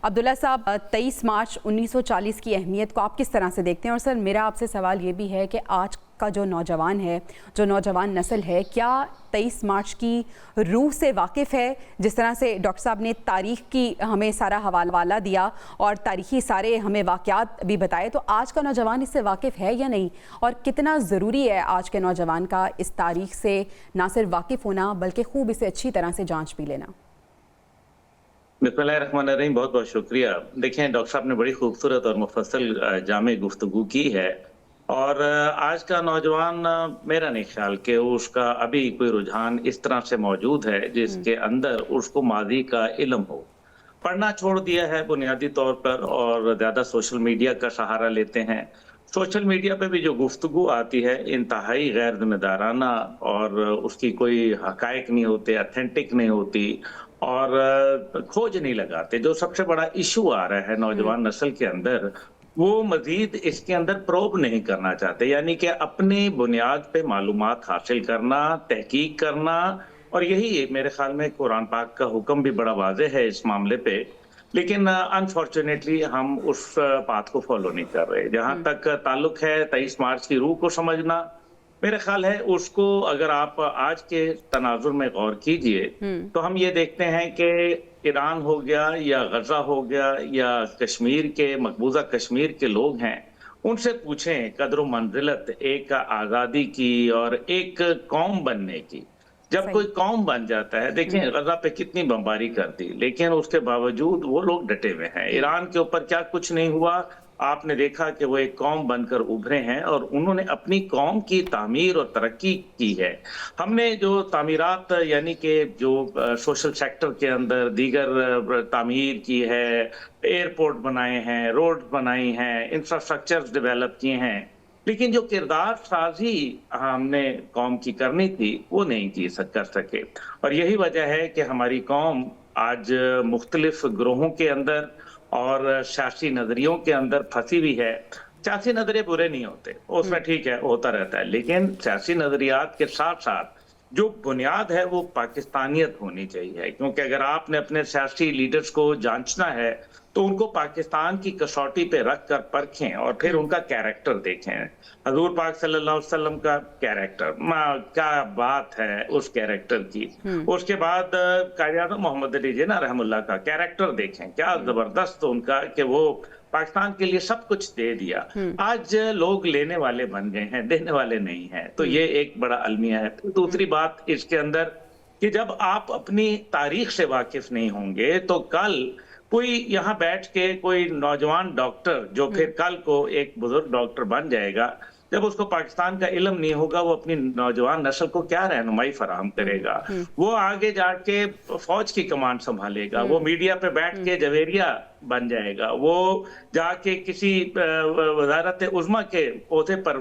عبداللہ صاحب، 23 مارچ 1940 کی اہمیت کو آپ کس طرح سے دیکھتے ہیں؟ اور سر میرا آپ سے سوال یہ بھی ہے کہ آج کا جو نوجوان ہے، جو نوجوان نسل ہے، کیا 23 مارچ کی روح سے واقف ہے؟ جس طرح سے ڈاکٹر صاحب نے تاریخ کی ہمیں سارا حوالہ دیا اور تاریخی سارے ہمیں واقعات بھی بتائے، تو آج کا نوجوان اس سے واقف ہے یا نہیں؟ اور کتنا ضروری ہے آج کے نوجوان کا اس تاریخ سے نہ صرف واقف ہونا بلکہ خوب اسے اچھی طرح سے جانچ بھی لینا؟ بسم اللہ الرحمن الرحیم، بہت بہت شکریہ۔ دیکھیں، ڈاکٹر صاحب نے بڑی خوبصورت اور مفصل جامع گفتگو کی ہے، اور آج کا نوجوان میرا نہیں خیال کہ اس کا ابھی کوئی رجحان اس طرح سے موجود ہے جس کے اندر اس کو ماضی کا علم ہو۔ پڑھنا چھوڑ دیا ہے بنیادی طور پر، اور زیادہ سوشل میڈیا کا سہارا لیتے ہیں۔ سوشل میڈیا پہ بھی جو گفتگو آتی ہے انتہائی غیر ذمہ دارانہ، اور اس کی کوئی حقائق نہیں ہوتے، اتھینٹک نہیں ہوتی، اور کھوج نہیں لگاتے۔ جو سب سے بڑا ایشو آ رہا ہے نوجوان نسل کے اندر، وہ مزید اس کے اندر پروب نہیں کرنا چاہتے، یعنی کہ اپنی بنیاد پہ معلومات حاصل کرنا، تحقیق کرنا، اور یہی میرے خیال میں قرآن پاک کا حکم بھی بڑا واضح ہے اس معاملے پہ، لیکن انفارچونیٹلی ہم اس بات کو فالو نہیں کر رہے۔ جہاں تک تعلق ہے 23 مارچ کی روح کو سمجھنا، میرا خیال ہے اس کو اگر آپ آج کے تناظر میں غور کیجئے تو ہم یہ دیکھتے ہیں کہ ایران ہو گیا یا غزہ ہو گیا یا کشمیر کے مقبوضہ کشمیر کے لوگ ہیں، ان سے پوچھیں قدر و منزلت ایک آزادی کی اور ایک قوم بننے کی۔ جب کوئی قوم بن جاتا ہے، دیکھیں غزہ پہ کتنی بمباری کر دی، لیکن اس کے باوجود وہ لوگ ڈٹے ہوئے ہیں۔ ایران کے اوپر کیا کچھ نہیں ہوا، آپ نے دیکھا کہ وہ ایک قوم بن کر ابھرے ہیں اور انہوں نے اپنی قوم کی تعمیر اور ترقی کی ہے۔ ہم نے جو تعمیرات، یعنی کہ جو سوشل سیکٹر کے اندر دیگر تعمیر کی ہے، ایئرپورٹ بنائے ہیں، روڈ بنائی ہیں، انفراسٹرکچرز ڈیولپ کیے ہیں، لیکن جو کردار سازی ہم نے قوم کی کرنی تھی وہ نہیں کر سکے۔ اور یہی وجہ ہے کہ ہماری قوم آج مختلف گروہوں کے اندر اور سیاسی نظریوں کے اندر پھنسی ہوئی ہے۔ سیاسی نظریے برے نہیں ہوتے، اس میں ٹھیک ہے، ہوتا رہتا ہے، لیکن سیاسی نظریات کے ساتھ ساتھ جو بنیاد ہے وہ پاکستانیت ہونی چاہیے، کیونکہ اگر آپ نے اپنے سیاسی لیڈرز کو جانچنا ہے تو ان کو پاکستان کی کسوٹی پہ رکھ کر پرکھیں اور پھر ان کا کیریکٹر دیکھیں۔ حضور پاک صلی اللہ علیہ وسلم کا کیریکٹر، کیا بات ہے اس کیریکٹر کی۔ اس کے بعد قائد اعظم محمد علی جناح رحم اللہ کا کیریکٹر دیکھیں، کیا زبردست ان کا کہ وہ پاکستان کے لیے سب کچھ دے دیا۔ آج لوگ لینے والے بن گئے ہیں، دینے والے نہیں ہیں، تو یہ ایک بڑا المیہ ہے۔ دوسری بات اس کے اندر کہ جب آپ اپنی تاریخ سے واقف نہیں ہوں گے تو کل کوئی یہاں بیٹھ کے کوئی نوجوان ڈاکٹر جو پھر کل کو ایک بزرگ ڈاکٹر بن جائے گا، جب اس کو پاکستان کا علم نہیں ہوگا، وہ اپنی نوجوان نسل کو کیا رہنمائی فراہم کرے گا؟ وہ آگے جا کے فوج کی کمان سنبھالے گا، وہ میڈیا پہ بیٹھ کے جویریہ بن جائے گا، وہ جا کے کسی وزارت عظمیٰ کے عہدے پر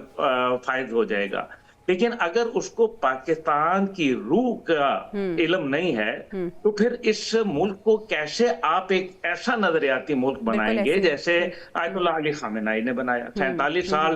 فائز ہو جائے گا۔ لیکن اگر اس کو پاکستان کی روح کا علم نہیں ہے تو پھر اس ملک کو کیسے آپ ایک ایسا نظریاتی ملک بنائیں گے جیسے آیت اللہ علی خامنہئی نے بنایا۔ 47 سال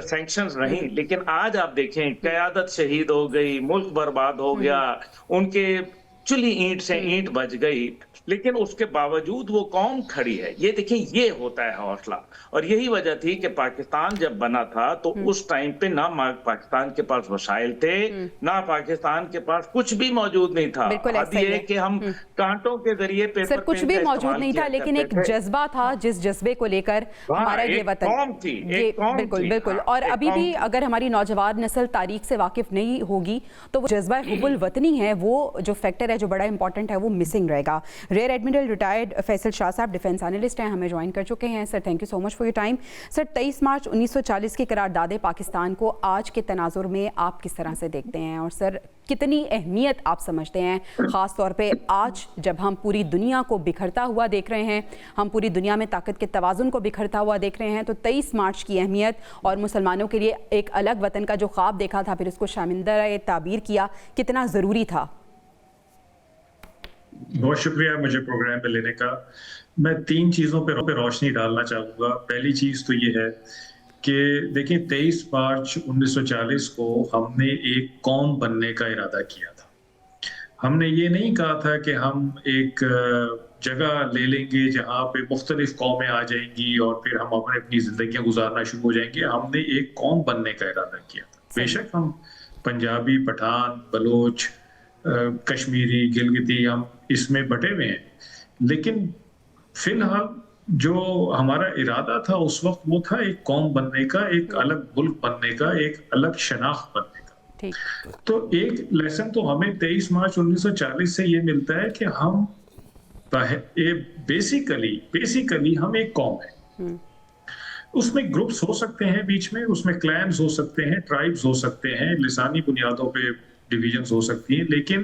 سینکشنز نہیں، لیکن آج آپ دیکھیں قیادت شہید ہو گئی، ملک برباد ہو گیا، ان کے چلی اینٹ سے اینٹ بج گئی، لیکن اس کے باوجود وہ قوم کھڑی ہے۔ یہ دیکھیں، یہ ہوتا ہے حوصلہ، اور یہی وجہ تھی کہ پاکستان جب بنا تھا تو اس ٹائم پہ نہ پاکستان کے پاس وسائل تھے، نہ پاکستان کے پاس کچھ بھی موجود نہیں تھا۔ اب یہ ہے کہ ہم کانٹوں کے ذریعے سر کچھ بھی موجود نہیں تھا، لیکن ایک جذبہ تھا جس جذبے کو لے کر ہمارا یہ وطن، بالکل بالکل۔ اور ابھی بھی اگر ہماری نوجوان نسل تاریخ سے واقف نہیں ہوگی تو وہ جذبہ حب الوطنی ہے، وہ جو فیکٹر ہے جو بڑا امپورٹنٹ ہے، وہ مسنگ رہے گا۔ Rear admiral retired Faisal Shah صاحب ڈیفنس اینالسٹ ہیں، ہمیں جوائن کر چکے ہیں۔ Sir thank you so much for your time. Sir 23 March 1940 کی قرارداد پاکستان کو آج کے تناظر میں آپ کس طرح سے دیکھتے ہیں، اور سر کتنی اہمیت آپ سمجھتے ہیں، خاص طور پہ آج جب ہم پوری دنیا کو بکھرتا ہوا دیکھ رہے ہیں، ہم پوری دنیا میں طاقت کے توازن کو بکھرتا ہوا دیکھ رہے ہیں، تو 23 مارچ کی اہمیت اور مسلمانوں کے لیے ایک الگ وطن کا جو خواب دیکھا تھا پھر اس کو شرمندہ تعبیر کیا، کتنا ضروری تھا؟ بہت شکریہ مجھے پروگرام پہ لینے کا۔ میں 3 چیزوں پہ روشنی ڈالنا چاہوں گا۔ پہلی چیز تو یہ ہے کہ دیکھیں 23 مارچ 1940 کو ہم نے ایک قوم بننے کا ارادہ کیا تھا۔ ہم نے یہ نہیں کہا تھا کہ ہم ایک جگہ لے لیں گے جہاں پہ مختلف قومیں آ جائیں گی اور پھر ہم اپنی زندگیاں گزارنا شروع ہو جائیں گے. ہم نے ایک قوم بننے کا ارادہ کیا تھا. بے شک ہم پنجابی، پٹھان، بلوچ، کشمیری، گلگتی ہم اس میں بٹے ہوئے ہیں، لیکن فی الحال جو ہمارا ارادہ تھا اس وقت وہ تھا ایک قوم بننے کا، ایک الگ ملک بننے کا، ایک الگ شناخت بننے کا. تو ایک لیسن تو ہمیں 23 مارچ 1940 سے یہ ملتا ہے کہ ہم بیسیکلی ہم ایک قوم ہیں. اس میں گروپس ہو سکتے ہیں بیچ میں، اس میں کلینز ہو سکتے ہیں، ٹرائبز ہو سکتے ہیں، لسانی بنیادوں پہ ڈویژنز ہو سکتی ہیں، لیکن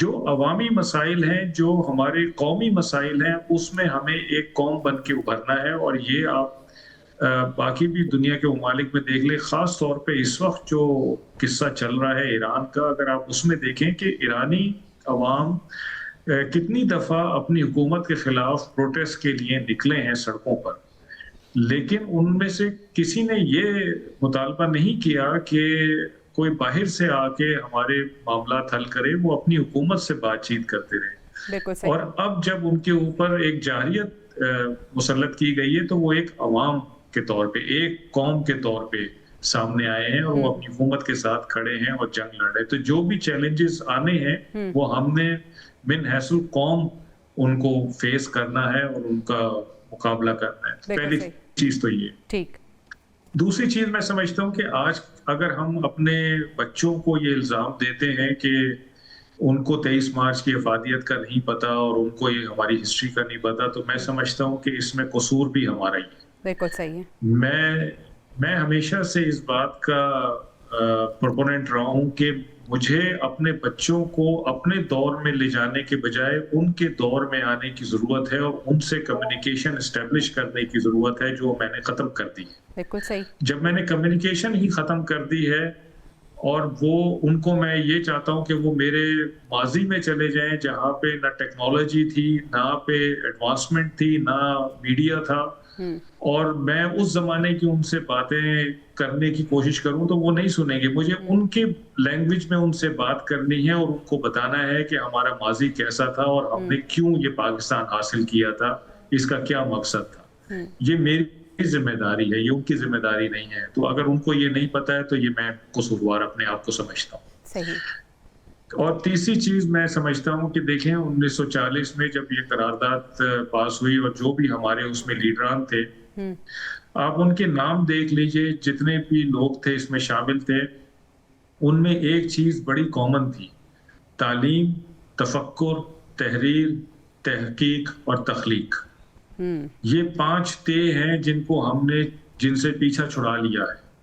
جو عوامی مسائل ہیں، جو ہمارے قومی مسائل ہیں، اس میں ہمیں ایک قوم بن کے ابھرنا ہے. اور یہ آپ باقی بھی دنیا کے ممالک میں دیکھ لیں، خاص طور پہ اس وقت جو قصہ چل رہا ہے ایران کا، اگر آپ اس میں دیکھیں کہ ایرانی عوام کتنی دفعہ اپنی حکومت کے خلاف پروٹیسٹ کے لیے نکلے ہیں سڑکوں پر، لیکن ان میں سے کسی نے یہ مطالبہ نہیں کیا کہ کوئی باہر سے آ کے ہمارے معاملات حل کرے، وہ اپنی حکومت سے بات چیت کرتے رہے. اور اب جب ان کے اوپر ایک جارحیت مسلط کی گئی ہے تو وہ ایک عوام کے طور پہ، ایک قوم کے طور پہ سامنے آئے ہیں اور وہ اپنی حکومت کے ساتھ کھڑے ہیں اور جنگ لڑ رہے ہیں. تو جو بھی چیلنجز آنے ہیں وہ ہم نے من حیث القوم ان کو فیس کرنا ہے اور ان کا مقابلہ کرنا ہے. پہلی چیز تو یہ. دوسری چیز میں سمجھتا ہوں کہ آج اگر ہم اپنے بچوں کو یہ الزام دیتے ہیں کہ ان کو 23 مارچ کی افادیت کا نہیں پتا اور ان کو یہ ہماری ہسٹری کا نہیں پتا، تو میں سمجھتا ہوں کہ اس میں قصور بھی ہمارا ہی ہے. بالکل صحیح ہے. میں ہمیشہ سے اس بات کا پروپوننٹ رہا ہوں کہ مجھے اپنے بچوں کو اپنے دور میں لے جانے کے بجائے ان کے دور میں آنے کی ضرورت ہے اور ان سے کمیونیکیشن اسٹیبلش کرنے کی ضرورت ہے، جو میں نے ختم کر دی ہے. بالکل صحیح. جب میں نے کمیونیکیشن ہی ختم کر دی ہے اور وہ ان کو میں یہ چاہتا ہوں کہ وہ میرے ماضی میں چلے جائیں جہاں پہ نہ ٹیکنالوجی تھی، نہ پہ ایڈوانسمنٹ تھی، نہ میڈیا تھا، اور میں اس زمانے کی ان سے باتیں کرنے کی کوشش کروں تو وہ نہیں سنیں گے. مجھے ان کی لینگویج میں ان سے بات کرنی ہے اور ان کو بتانا ہے کہ ہمارا ماضی کیسا تھا اور ہم نے کیوں یہ پاکستان حاصل کیا تھا، اس کا کیا مقصد تھا. یہ میری ذمہ داری ہے، یہ ان کی ذمہ داری نہیں ہے. تو اگر ان کو یہ نہیں پتا ہے تو یہ میں قصوروار اپنے آپ کو سمجھتا ہوں. صحیح. اور تیسری چیز میں سمجھتا ہوں کہ دیکھیں 1940 میں جب یہ قرارداد پاس ہوئی اور جو بھی ہمارے اس میں لیڈران تھے، آپ ان کے نام دیکھ لیجئے، جتنے بھی لوگ تھے اس میں شامل تھے، ان میں ایک چیز بڑی کامن تھی: تعلیم، تفکر، تحریر، تحقیق اور تخلیق. یہ 5 تے ہیں جن کو ہم نے جن سے پیچھا چھڑا لیا ہے.